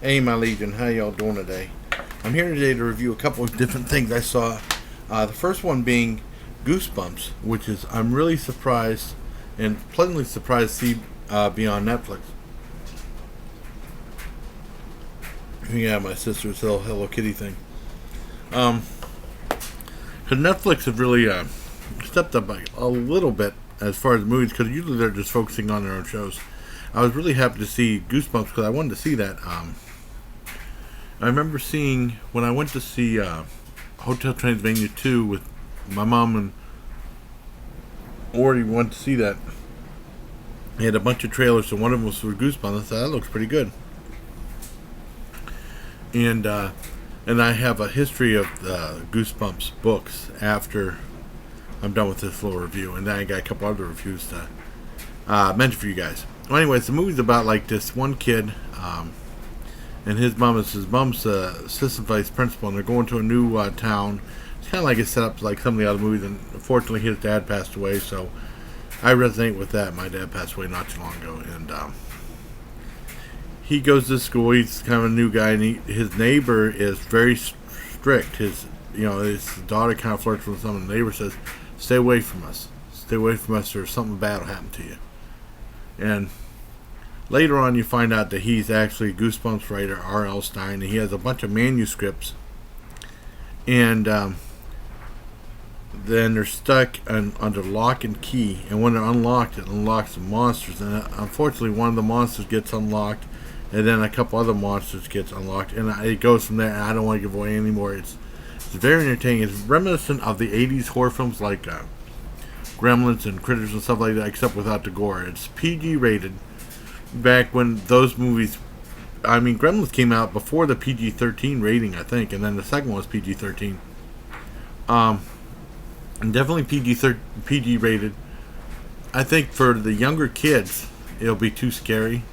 Hey, my Legion, how y'all doing today? I'm here today to review a couple of different things I saw. The first one being Goosebumps, which is I'm really surprised and pleasantly surprised to see be on Netflix. Yeah, my sister's little Hello Kitty thing. Um, Cause Netflix have really stepped up a little bit as far as movies, because usually they're just focusing on their own shows. I was really happy to see Goosebumps because I wanted to see that. I remember seeing when I went to see Hotel Transylvania 2 with my mom and Ori went to see that. He had a bunch of trailers, so one of them was for Goosebumps. I thought that looks pretty good, and and I have a history of the Goosebumps books after I'm done with this full review, and then I got a couple other reviews to mention for you guys. Well, anyways, the movie's about like this one kid. And his mom is his mom's assistant vice principal, and they're going to a new town. It's kind of like it's set up like some of the other movies, and unfortunately his dad passed away, so I resonate with that. My dad passed away not too long ago, and he goes to school. He's kind of a new guy, and his neighbor is very strict. His daughter kind of flirts with someone. The neighbor says, "Stay away from us. Stay away from us, or something bad will happen to you." And later on, you find out that he's actually Goosebumps writer R.L. Stine, and he has a bunch of manuscripts. And then they're stuck under lock and key. And when they're unlocked, it unlocks the monsters. And unfortunately, one of the monsters gets unlocked, and then a couple other monsters gets unlocked. And it goes from there. And I don't want to give away anymore. It's very entertaining. It's reminiscent of the '80s horror films like Gremlins and Critters and stuff like that, except without the gore. It's PG rated. Back when those movies, I mean, Gremlins came out before the PG-13 rating, I think, and then the second one was PG-13. And definitely PG rated. I think for the younger kids, it'll be too scary.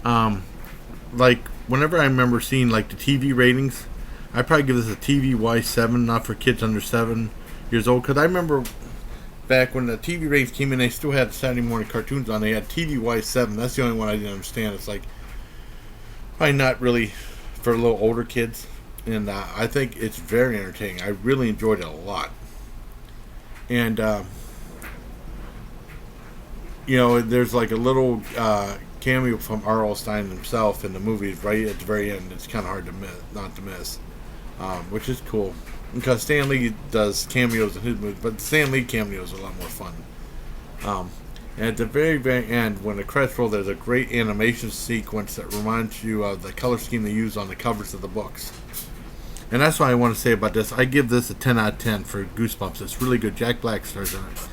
Like whenever I remember seeing like the TV ratings, I probably give this a TVY 7, not for kids under 7 years old, because I remember back when the TV ratings came in, they still had Saturday morning cartoons on. They had TVY 7. That's the only one I didn't understand. It's like probably not really for a little older kids, and I think it's very entertaining. I really enjoyed it a lot, and there's like a little cameo from R.L. Stine himself in the movie right at the very end. It's kind of hard to not to miss, which is cool. Because Stan Lee does cameos in his movies, but Stan Lee cameos are a lot more fun. And at the very, very end, when the credits roll, there's a great animation sequence that reminds you of the color scheme they use on the covers of the books. And that's what I want to say about this. I give this a 10 out of 10 for Goosebumps. It's really good. Jack Black stars in it.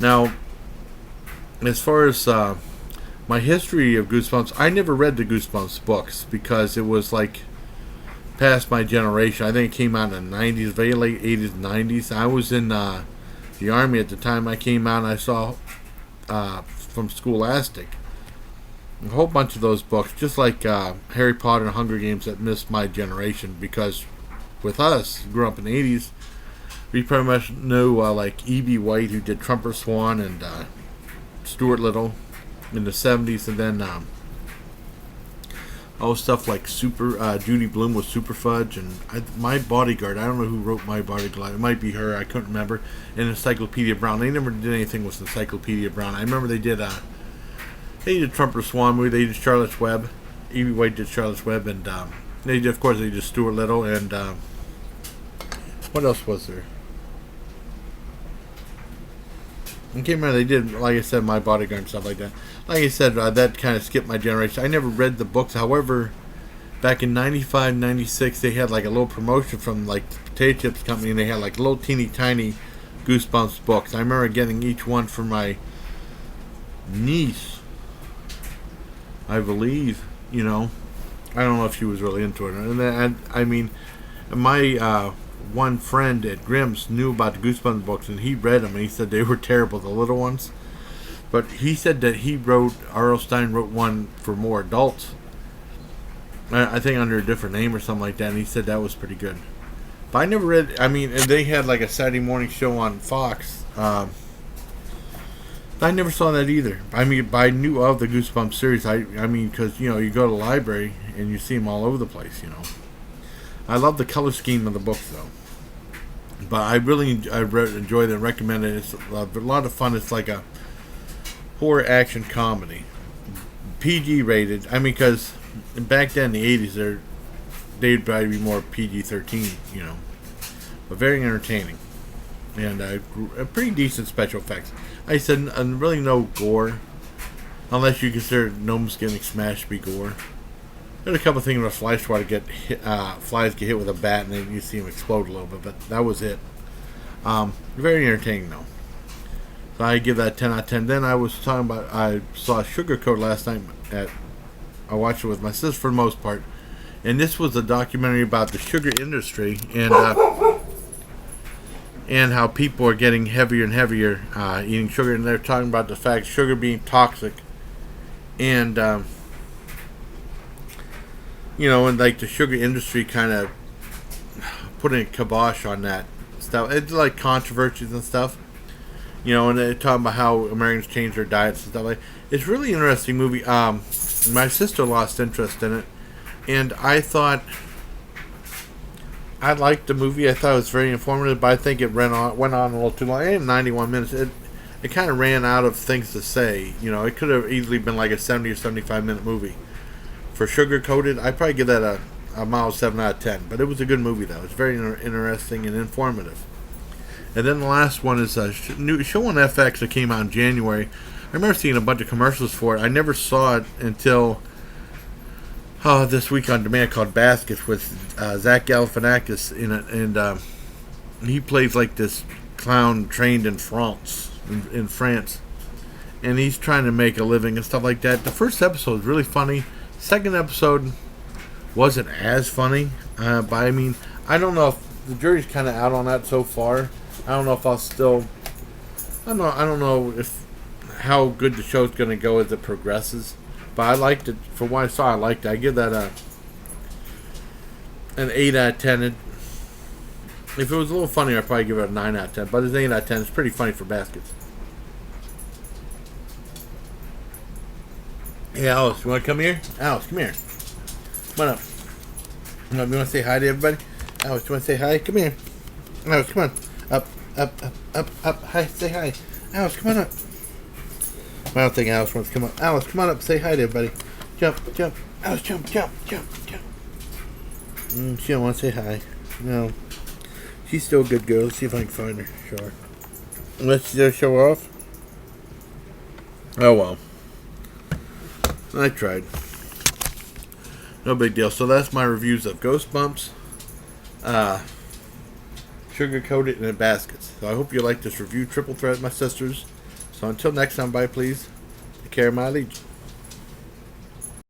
Now, as far as my history of Goosebumps, I never read the Goosebumps books because it was like past my generation. I think it came out in the 90s, very late 80s, 90s. I was in the Army at the time I came out, and I saw from Scholastic a whole bunch of those books, just like Harry Potter and Hunger Games, that missed my generation, because with us, grew up in the 80s, we pretty much knew like E.B. White, who did Trumper Swan, and Stuart Little in the 70s, and then stuff like Judy Blume with Super Fudge, and My Bodyguard. I don't know who wrote My Bodyguard. It might be her. I couldn't remember. And Encyclopedia Brown. They never did anything with Encyclopedia Brown. I remember they did Trumper Swan movie. They did Charlotte's Web. Evie White did Charlotte's Web, and they did Stuart Little, and what else was there? I can't remember. They did, like I said, My Bodyguard and stuff like that. Like I said, that kind of skipped my generation. I never read the books. However, back in 95, 96, they had like a little promotion from like the Potato Chips Company, and they had like little teeny tiny Goosebumps books. I remember getting each one for my niece, I believe. I don't know if she was really into it. And then, I mean, my one friend at Grimm's knew about the Goosebumps books, and he read them, and he said they were terrible, the little ones. But he said that R.L. Stine wrote one for more adults. I think under a different name or something like that, and he said that was pretty good. But I never read, I mean, they had like a Saturday morning show on Fox. I never saw that either. I mean, I knew of the Goosebumps series. I mean, because you go to the library and you see them all over the place. I love the color scheme of the book though. But I really enjoyed it and recommend it. It's a lot of fun. It's like a horror action comedy, PG rated. I mean, because back then in the 80s, they'd probably be more PG-13, but very entertaining and a pretty decent special effects. I said really no gore, unless you consider gnomes getting smashed to be gore. There's a couple things where flies get hit with a bat and then you see them explode a little bit, but that was it. Very entertaining though. So I give that 10 out of 10. Then I was talking about, I saw Sugarcoat last night I watched it with my sister for the most part, and this was a documentary about the sugar industry and how people are getting heavier and heavier eating sugar, and they're talking about the fact sugar being toxic, and and like the sugar industry kind of putting a kibosh on that stuff. It's like controversies and stuff, and they're talking about how Americans change their diets and stuff like. It's a really interesting movie. My sister lost interest in it, and I thought I liked the movie. I thought it was very informative, but I think it went on a little too long. 91 minutes. It kind of ran out of things to say. It could have easily been like a 70 or 75-minute movie. For Sugar Coated, I'd probably give that a mild 7 out of 10. But it was a good movie, though. It's very interesting and informative. And then the last one is a new show on FX that came out in January. I remember seeing a bunch of commercials for it. I never saw it until this week on demand, called Baskets, with Zach Galifianakis in it, and he plays like this clown trained in France, and he's trying to make a living and stuff like that. The first episode was really funny. Second episode wasn't as funny, but I mean, I don't know if the jury's kind of out on that so far. I don't know if I'll still. I don't know if how good the show's going to go as it progresses. But I liked it. For what I saw, I liked it. I give that an 8 out of 10. If it was a little funnier, I'd probably give it a 9 out of 10. But it's 8 out of 10. It's pretty funny for Baskets. Hey, Alice, you want to come here? Alice, come here. Come on up. You want to say hi to everybody? Alice, you want to say hi? Come here. Alice, come on. Up. Hi, say hi. Alice, come on up. I don't think Alice wants to come up. Alice, come on up. Say hi to everybody. Jump. Alice, jump. She don't want to say hi. No. She's still a good girl. Let's see if I can find her. Sure. Let's just show her off. Oh, well. I tried. No big deal. So that's my reviews of Goosebumps, Sugar Coated, and Baskets. So I hope you like this review. Triple threat, my sisters. So until next time, bye, please. Take care of my legion.